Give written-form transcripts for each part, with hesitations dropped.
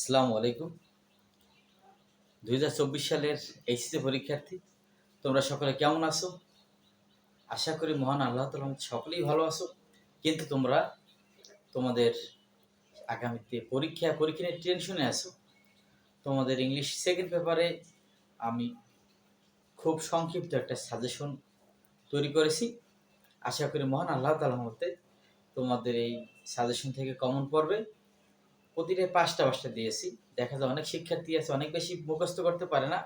আসসালামু আলাইকুম। 2024 সালের এইচএসসি পরীক্ষার্থী, তোমরা সকলে কেমন আছো? আশা করি মহান আল্লাহ তাআলার রহমতে সকলেই ভালো আছো। কিন্তু তোমরা তোমাদের আগামীতে পরীক্ষা নিয়ে টেনশনে আছো। তোমাদের ইংলিশ সেকেন্ড পেপারে আমি খুব সংক্ষিপ্ত একটা সাজেশন তৈরি করেছি। আশা করি মহান আল্লাহ তাআলার রহমতে তোমাদের এই সাজেশন থেকে কমন পড়বে। প্রতিটায় 5টা দিয়েছি। দেখা যায় অনেক শিক্ষার্থী আছে অনেক বেশি মুখস্থ করতে পারে না।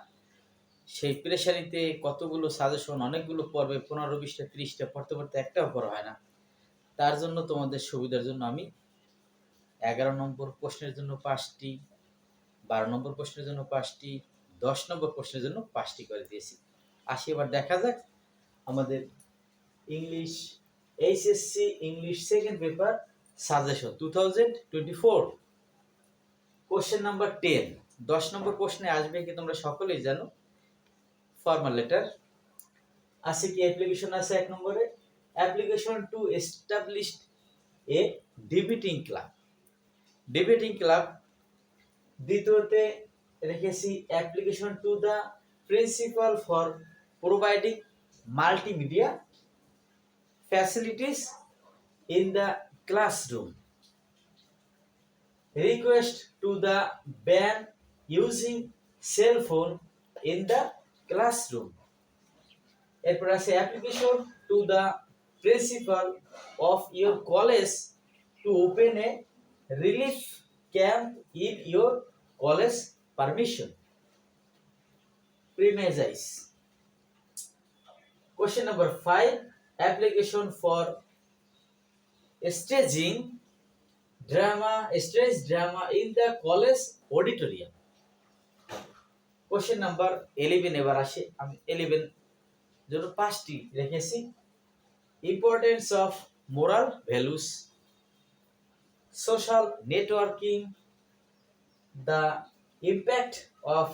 সেই প্রেশারিতে কতগুলো সাজেশন, অনেকগুলো পড়বে, 15, 20টা, 30টা পড়তে একটাও পড়া হয় না। তার জন্য তোমাদের সুবিধার জন্য আমি 11 নম্বর প্রশ্নের জন্য 5টি, 12 নম্বর প্রশ্নের জন্য 5টি, 10 নম্বর প্রশ্নের জন্য 5টি করে দিয়েছি। আসি এবার দেখা যাক আমাদের English HSC English second paper suggestion 2024 question number 10। 10 নম্বর প্রশ্নে আসবে কি তোমরা সকলেই জানো, ফর্মাল লেটার আছে কি অ্যাপ্লিকেশন আছে 1 নম্বরে, application to establish a debating club. Debating club দ্বিতীয়তে রেখেছি application to the principal for providing multimedia facilities in the classroom, request to the ban using cell phone in the classroom. এরপর আছে application to the principal of your college to open a relief camp in your college permission premises. Question number 5, application for staging stage drama in the college auditorium. Question number 11 এবার আসে, আমি 11 জন্য 5টি রেখেছি। Importance of moral values, social networking, the impact of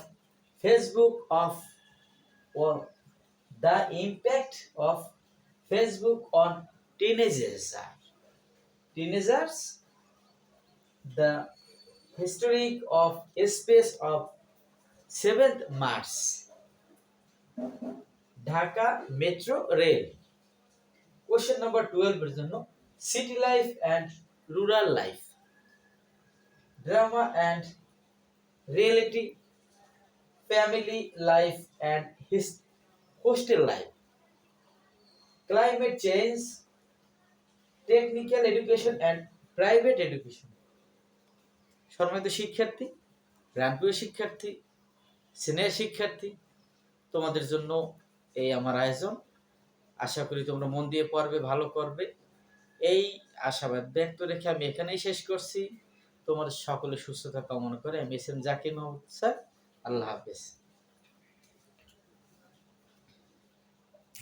Facebook on teenagers, the history of space of 7th March, Dhaka metro rail. Question number 12 এর জন্য city life and rural life, drama and reality, family life and hostel life, climate change, technical education and private education. সম্মানিত শিক্ষার্থী, প্রাণপ্রিয় শিক্ষার্থী, senior শিক্ষার্থী, তোমাদের জন্য এই আমার আয়োজন। আশা করি তোমরা মন দিয়ে পড়বে, ভালো করবে, এই আশাবাদ ব্যক্ত রেখে আমি এখানেই শেষ করছি। তোমাদের সকলে সুস্থতা কামনা করে আমি S M Zakir Mahmud sir. Allah হাফেজ।